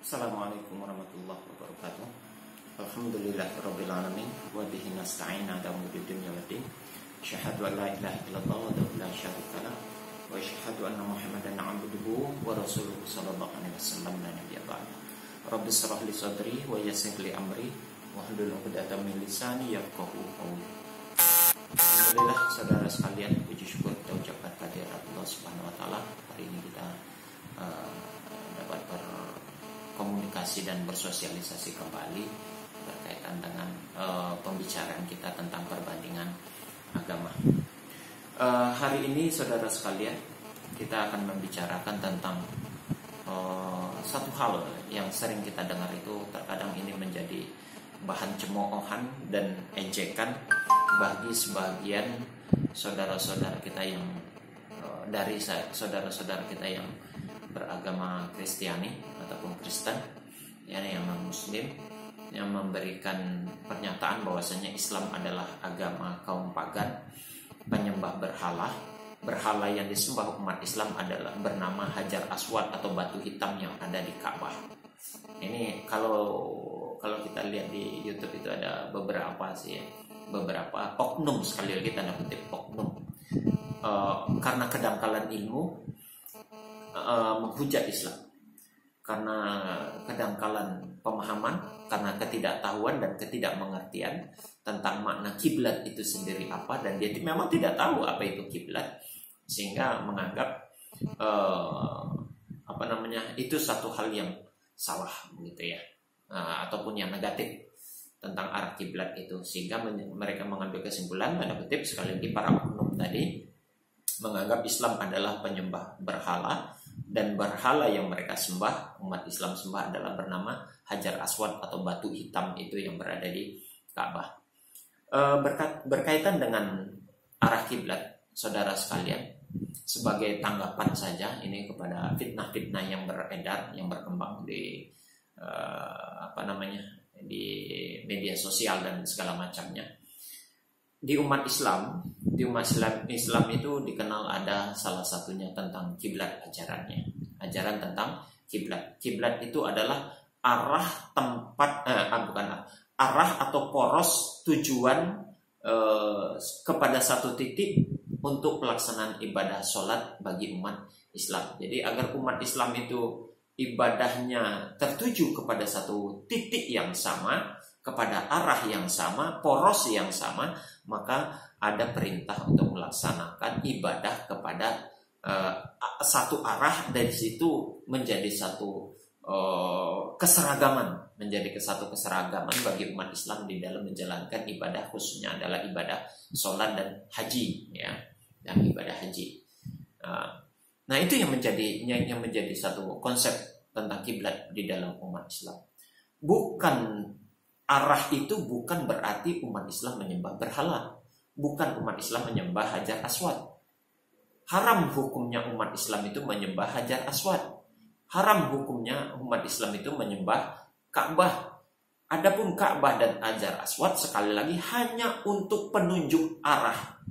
Assalamualaikum warahmatullahi wabarakatuh. Alhamdulillahirabbil alamin wa bihi nasta'in ala umuri dunya waddin. Asyhadu an la ilaha illallah wa la syarika lah wa asyhadu anna Muhammadan 'abduhu wa rasuluhu sallallahu alaihi wasallam la nabiyya ba'd. Rabbi shrah li sadri wa yassir li amri wa hlul 'uqdatam min lisani yafqahu qawli. Alhamdulillah saudara sekalian, puji syukur kita ucapkan kehadirat Allah Subhanahu wa taala. Hari ini kita dapat berkomunikasi dan bersosialisasi kembali berkaitan dengan pembicaraan kita tentang perbandingan agama. Hari ini saudara sekalian, kita akan membicarakan tentang satu hal yang sering kita dengar, itu terkadang ini menjadi bahan cemoohan dan ejekan bagi sebagian saudara-saudara kita yang dari saudara-saudara kita yang beragama Kristiani ataupun Kristen, ya, yang non-Muslim, yang memberikan pernyataan bahwasanya Islam adalah agama kaum pagan, penyembah berhala. Berhala yang disembah umat Islam adalah bernama Hajar Aswad atau batu hitam yang ada di Ka'bah. Ini kalau kita lihat di YouTube itu ada beberapa oknum, sekali lagi tanda kutip oknum, karena kedangkalan ilmu menghujat Islam, karena kedangkalan pemahaman, karena ketidaktahuan dan ketidakmengertian tentang makna kiblat itu sendiri apa, dan dia memang tidak tahu apa itu kiblat, sehingga menganggap itu satu hal yang salah begitu ya, ataupun yang negatif tentang arah kiblat itu, sehingga mereka mengambil kesimpulan, tanda kutip sekali lagi, para oknum tadi menganggap Islam adalah penyembah berhala, dan berhala yang mereka sembah, umat Islam sembah, adalah bernama Hajar Aswad atau batu hitam itu yang berada di Ka'bah. Berkaitan dengan arah kiblat, saudara sekalian, sebagai tanggapan saja ini kepada fitnah-fitnah yang beredar, yang berkembang di di media sosial dan segala macamnya. Di umat Islam itu dikenal ada salah satunya tentang kiblat, ajaran tentang kiblat. Kiblat itu adalah arah atau poros tujuan kepada satu titik untuk pelaksanaan ibadah sholat bagi umat Islam. Jadi agar umat Islam itu ibadahnya tertuju kepada satu titik yang sama, kepada arah yang sama, poros yang sama, maka ada perintah untuk melaksanakan ibadah kepada satu arah. Dari situ menjadi satu keseragaman bagi umat Islam di dalam menjalankan ibadah, khususnya adalah ibadah sholat dan haji, ya, dan ibadah haji. Nah, itu yang menjadi satu konsep tentang kiblat di dalam umat Islam. Arah itu bukan berarti umat Islam menyembah berhala, bukan umat Islam menyembah Hajar Aswad. Haram hukumnya umat Islam itu menyembah Hajar Aswad. Haram hukumnya umat Islam itu menyembah Ka'bah. Adapun Ka'bah dan Hajar Aswad sekali lagi hanya untuk penunjuk arah,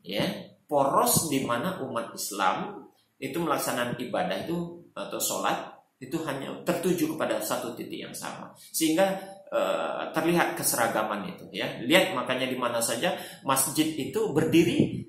ya, poros di mana umat Islam itu melaksanakan ibadah itu atau sholat itu hanya tertuju kepada satu titik yang sama, sehingga terlihat keseragaman itu, ya. Lihat makanya di mana saja masjid itu berdiri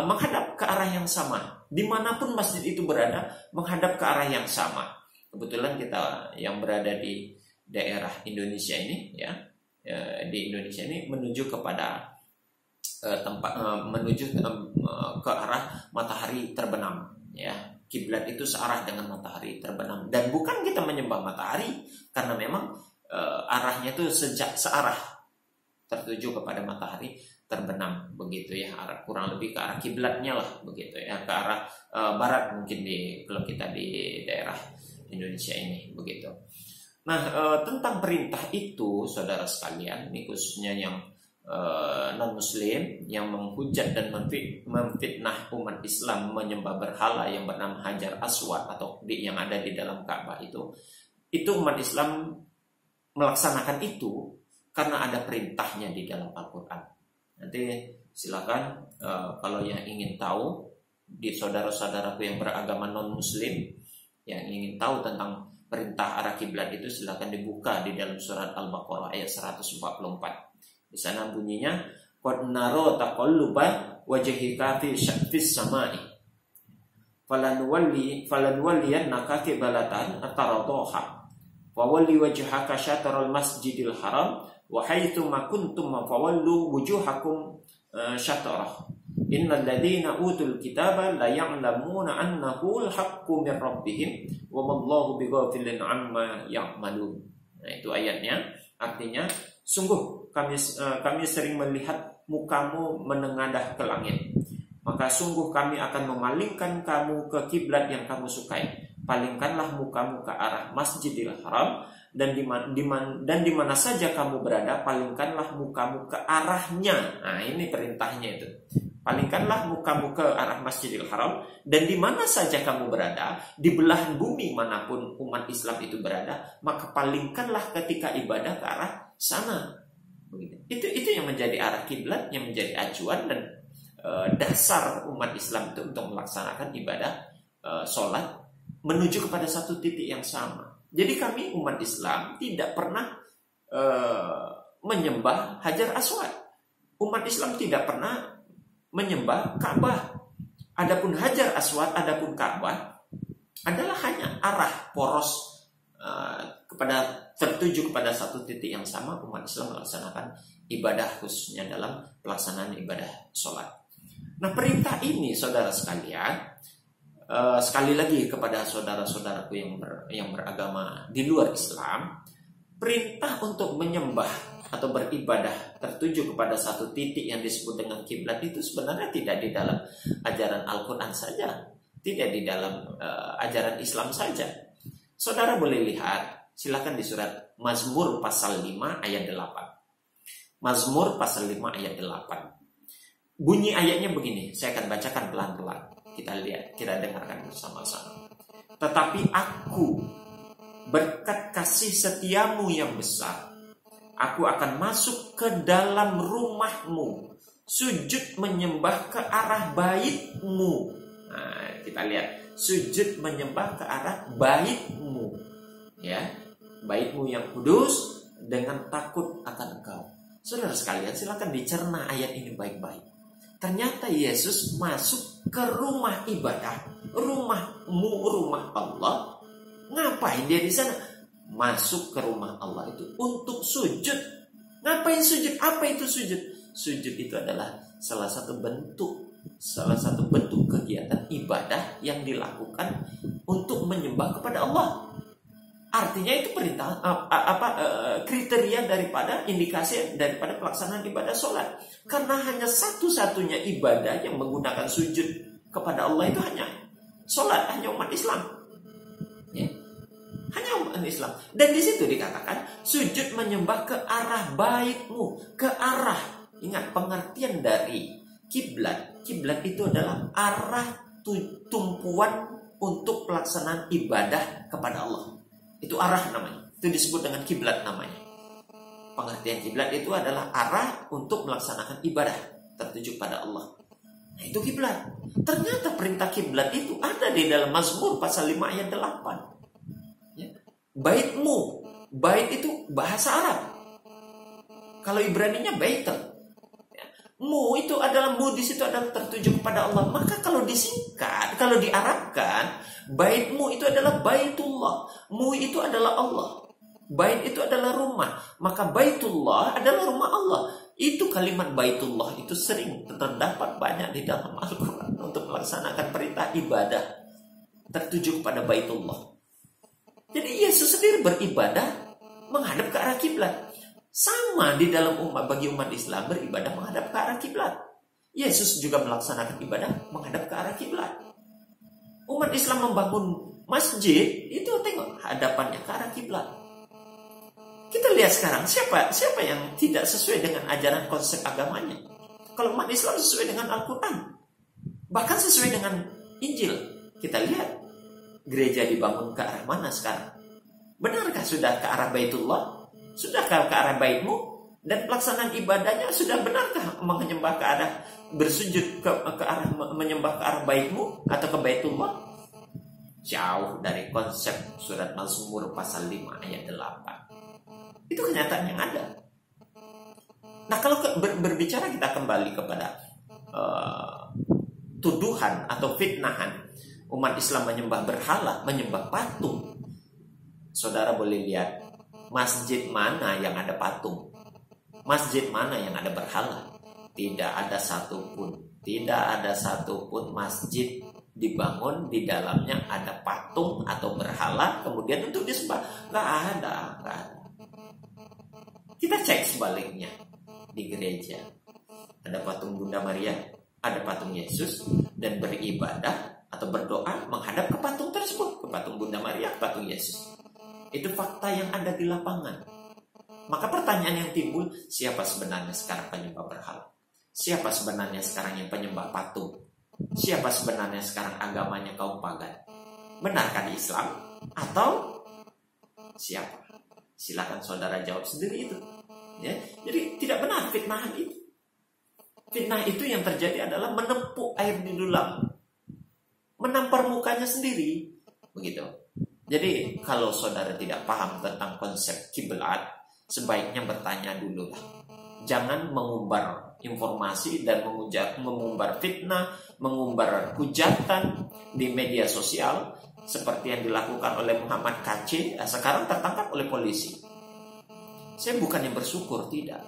menghadap ke arah yang sama, dimanapun masjid itu berada menghadap ke arah yang sama. Kebetulan kita yang berada di daerah Indonesia ini, ya, di Indonesia ini menuju kepada ke arah matahari terbenam, ya. Kiblat itu searah dengan matahari terbenam, dan bukan kita menyembah matahari, karena memang arahnya itu searah tertuju kepada matahari terbenam begitu ya, kurang lebih ke arah kiblatnya lah begitu ya, ke arah barat mungkin kalau kita di daerah Indonesia ini begitu. Nah, tentang perintah itu, saudara sekalian, ini khususnya yang non-Muslim yang menghujat dan memfitnah umat Islam menyembah berhala yang bernama Hajar Aswad atau yang ada di dalam Ka'bah itu umat Islam melaksanakan itu karena ada perintahnya di dalam Al-Quran. Nanti silakan kalau yang ingin tahu, di saudara-saudaraku yang beragama non-Muslim yang ingin tahu tentang perintah arah kiblat itu silakan dibuka di dalam surat Al-Baqarah ayat 144. Di sana bunyinya, qad naro taqalluba wajhika fis samai falanwalliyannaka qiblatan taradaha fawalli wajhaka syatral masjidil haram wa haitsu ma kuntum fawallu wujuhakum syatrah innal ladzina utul kitaba la ya'lamuna annahu al-haqqu min rabbihim wa mallahu bighafilin amma ya'malun. Nah, itu ayatnya. Artinya, sungguh kami sering melihat mukamu menengadah ke langit. Maka sungguh kami akan memalingkan kamu ke kiblat yang kamu sukai. Palingkanlah mukamu ke arah Masjidil Haram dan di mana saja kamu berada, palingkanlah mukamu ke arahnya. Nah, ini perintahnya itu. Palingkanlah mukamu ke arah Masjidil Haram dan di mana saja kamu berada, di belahan bumi manapun umat Islam itu berada, maka palingkanlah ketika ibadah ke arah sana. Itu yang menjadi arah kiblat, yang menjadi acuan dan dasar umat Islam itu untuk melaksanakan ibadah sholat menuju kepada satu titik yang sama. Jadi kami umat Islam tidak pernah menyembah Hajar Aswad. Umat Islam tidak pernah menyembah Ka'bah. Adapun Hajar Aswad, adapun Ka'bah adalah hanya arah poros tertuju kepada satu titik yang sama. Umat Islam melaksanakan ibadah khususnya dalam pelaksanaan ibadah sholat. Nah, perintah ini saudara sekalian, sekali lagi kepada saudara-saudaraku yang beragama di luar Islam, perintah untuk menyembah atau beribadah tertuju kepada satu titik yang disebut dengan kiblat itu sebenarnya tidak di dalam ajaran Al-Quran saja, tidak di dalam ajaran Islam saja. Saudara boleh lihat, silakan di surat Mazmur pasal 5 ayat 8. Mazmur pasal 5 ayat 8. Bunyi ayatnya begini, saya akan bacakan pelan-pelan. Kita lihat, kita dengarkan bersama-sama. Tetapi aku, berkat kasih setiamu yang besar, aku akan masuk ke dalam rumahmu, sujud menyembah ke arah baitmu. Nah, kita lihat, sujud menyembah ke arah baitmu, ya, baitmu yang kudus dengan takut akan Engkau. Saudara sekalian, silakan dicerna ayat ini baik-baik. Ternyata Yesus masuk ke rumah ibadah, rumahmu, rumah Allah. Ngapain dia di sana? Masuk ke rumah Allah itu untuk sujud. Ngapain sujud? Apa itu sujud? Sujud itu adalah salah satu bentuk kegiatan ibadah yang dilakukan untuk menyembah kepada Allah. Artinya itu perintah kriteria daripada indikasi daripada pelaksanaan ibadah sholat. Karena hanya satu-satunya ibadah yang menggunakan sujud kepada Allah itu hanya sholat, hanya umat Islam. Ya. Hanya umat Islam. Dan di situ dikatakan sujud menyembah ke arah baitmu, ke arah. Ingat pengertian dari kiblat. Kiblat itu adalah arah tumpuan untuk pelaksanaan ibadah kepada Allah. Itu arah namanya. Itu disebut dengan kiblat namanya. Pengertian kiblat itu adalah arah untuk melaksanakan ibadah tertuju pada Allah. Nah, itu kiblat. Ternyata perintah kiblat itu ada di dalam Mazmur pasal 5 ayat 8. Ya. Baitmu. Bait itu bahasa Arab. Kalau Ibraninya baitel. Ya. Mu itu adalah mu di situ adalah tertuju kepada Allah. Maka kalau disingkat, kalau diarabkan, baitmu itu adalah baitullah. Mu itu adalah Allah. Bait itu adalah rumah. Maka baitullah adalah rumah Allah. Itu kalimat baitullah itu sering terdapat banyak di dalam Al-Quran untuk melaksanakan perintah ibadah tertuju kepada baitullah. Jadi Yesus sendiri beribadah menghadap ke arah kiblat. Sama di dalam bagi umat Islam beribadah menghadap ke arah kiblat. Yesus juga melaksanakan ibadah menghadap ke arah kiblat. Umat Islam membangun masjid itu tengok hadapannya ke arah kiblat. Kita lihat sekarang siapa yang tidak sesuai dengan ajaran konsep agamanya. Kalau umat Islam sesuai dengan Al-Quran, bahkan sesuai dengan Injil. Kita lihat gereja dibangun ke arah mana sekarang? Benarkah sudah ke arah Baitullah? Sudahkah ke arah baitmu? Dan pelaksanaan ibadahnya sudah benarkah menyembah ke arah bersujud ke arah menyembah ke arah baitmu atau ke Baitullah? jauh dari konsep surat Mazmur pasal 5 ayat 8. Itu kenyataan yang ada. Nah, kalau berbicara kita kembali kepada tuduhan atau fitnahan umat Islam menyembah berhala, menyembah patung. Saudara boleh lihat masjid mana yang ada patung, masjid mana yang ada berhala. Tidak ada satupun masjid dibangun di dalamnya ada patung atau berhala kemudian untuk disembah. Nggak ada. Kita cek sebaliknya. Di gereja ada patung Bunda Maria, ada patung Yesus, dan beribadah atau berdoa menghadap ke patung tersebut, ke patung Bunda Maria, ke patung Yesus. Itu fakta yang ada di lapangan. Maka pertanyaan yang timbul, siapa sebenarnya sekarang penyembah berhala? Siapa sebenarnya sekarang yang penyembah patung? Siapa sebenarnya sekarang agamanya kaum pagan? Benarkah Islam atau siapa? Silakan saudara jawab sendiri itu. Ya, jadi tidak benar fitnahan itu. Fitnah itu yang terjadi adalah menempuk air di dulang, menampar mukanya sendiri, begitu. Jadi kalau saudara tidak paham tentang konsep kiblat, sebaiknya bertanya dulu lah. Jangan mengumbar informasi dan mengumbar fitnah, mengumbar hujatan di media sosial seperti yang dilakukan oleh Muhammad KC, sekarang tertangkap oleh polisi. Saya bukannya bersyukur, tidak.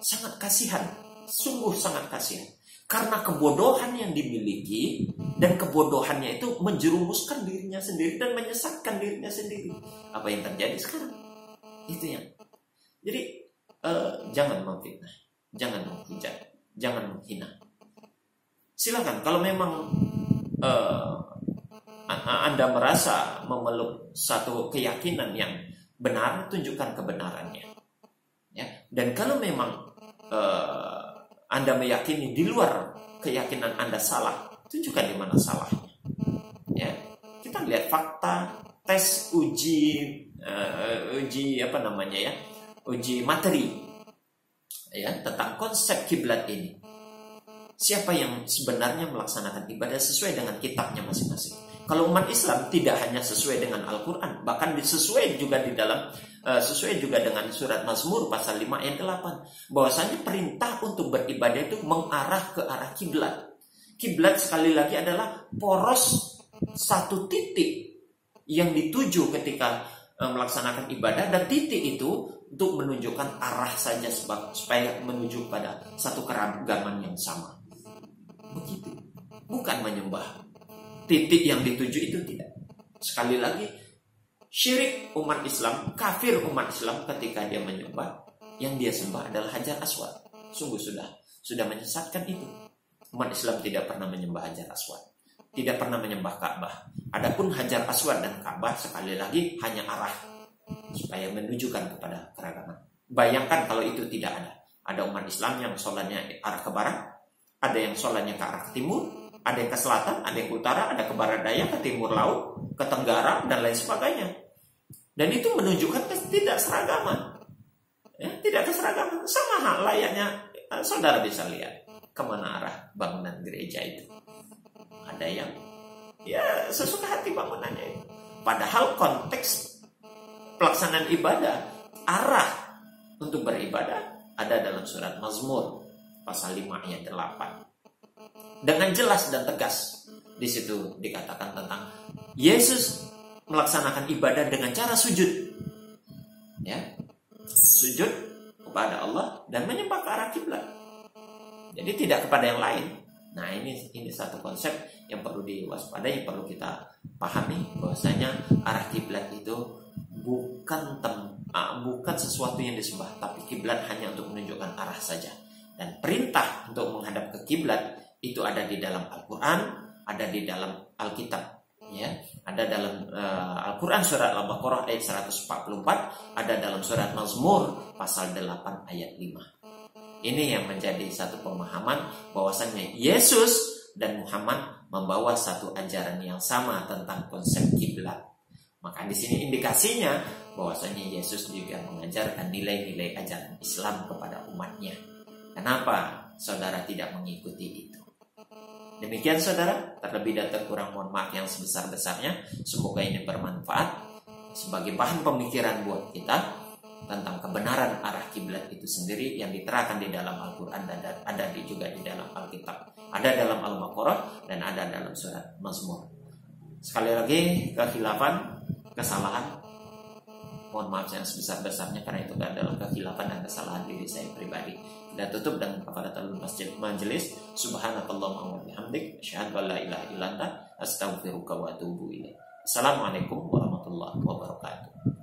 Sangat kasihan, sungguh sangat kasihan. Karena kebodohan yang dimiliki dan kebodohannya itu menjerumuskan dirinya sendiri dan menyesatkan dirinya sendiri. Apa yang terjadi sekarang? Itu yang. Jadi jangan memfitnah, jangan menghujat, jangan menghina. Silakan kalau memang Anda merasa memeluk satu keyakinan yang benar, tunjukkan kebenarannya. Ya. Dan kalau memang Anda meyakini di luar keyakinan Anda salah, tunjukkan di mana salahnya. Ya. Kita lihat fakta, tes, uji uji materi ya tentang konsep kiblat ini. Siapa yang sebenarnya melaksanakan ibadah sesuai dengan kitabnya masing-masing. Kalau umat Islam tidak hanya sesuai dengan Al-Quran, bahkan sesuai juga dengan surat Mazmur pasal 5 ayat 8, bahwasanya perintah untuk beribadah itu mengarah ke arah kiblat. Kiblat sekali lagi adalah poros satu titik yang dituju ketika melaksanakan ibadah, dan titik itu untuk menunjukkan arah saja supaya menuju pada satu keragaman yang sama. Begitu. Bukan menyembah. Titik yang dituju itu tidak. Sekali lagi, syirik umat Islam, kafir umat Islam ketika dia menyembah, yang dia sembah adalah Hajar Aswad. Sungguh sudah menyesatkan itu. Umat Islam tidak pernah menyembah Hajar Aswad, tidak pernah menyembah Ka'bah. Adapun Hajar Aswad dan Ka'bah sekali lagi hanya arah supaya menunjukkan kepada keragaman. Bayangkan kalau itu tidak ada. Ada umat Islam yang sholatnya arah ke barat, ada yang sholatnya ke arah ke timur, ada yang ke selatan, ada yang ke utara, ada ke barat daya, ke timur laut, ke tenggara, dan lain sebagainya. Dan itu menunjukkan ketidakseragaman. Ya, tidak keseragaman. Sama hal layaknya saudara bisa lihat kemana arah bangunan gereja itu. Ada yang ya sesuka hati bangunannya itu. Padahal konteks pelaksanaan ibadah, arah untuk beribadah ada dalam surat Mazmur pasal 5 ayat 8. Dengan jelas dan tegas di situ dikatakan tentang Yesus melaksanakan ibadah dengan cara sujud. Ya. Sujud kepada Allah dan menyembah ke arah kiblat. Jadi tidak kepada yang lain. Nah, ini satu konsep yang perlu diwaspadai, yang perlu kita pahami, bahwasanya arah kiblat itu bukan sesuatu yang disembah, tapi kiblat hanya untuk menunjukkan arah saja. Dan perintah untuk menghadap ke kiblat itu ada di dalam Al-Quran, ada di dalam Alkitab, ya, ada dalam Al-Quran surat Al-Baqarah ayat 144, ada dalam surat Mazmur pasal 8 ayat 5. Ini yang menjadi satu pemahaman bahwasannya Yesus dan Muhammad membawa satu ajaran yang sama tentang konsep kiblat. Maka di sini indikasinya bahwasanya Yesus juga mengajarkan nilai-nilai ajaran Islam kepada umatnya. Kenapa saudara tidak mengikuti itu? Demikian saudara, terlebih dan terkurang mohon maaf yang sebesar-besarnya. Semoga ini bermanfaat sebagai bahan pemikiran buat kita tentang kebenaran arah kiblat itu sendiri yang diterangkan di dalam Al-Quran dan ada juga di dalam Alkitab. Ada dalam Al-Baqarah dan ada dalam surat Mazmur. Sekali lagi, kekhilafan, kesalahan, mohon maaf yang sebesar-besarnya karena itu adalah kekhilafan dan kesalahan diri saya pribadi. Dan tutup dengan kafaratul majelis. Subhanakallahumma wa bihamdik, asyhadu an la ilaha illa anta, astaghfiruka wa atubu ilaik. Assalamualaikum warahmatullahi wabarakatuh.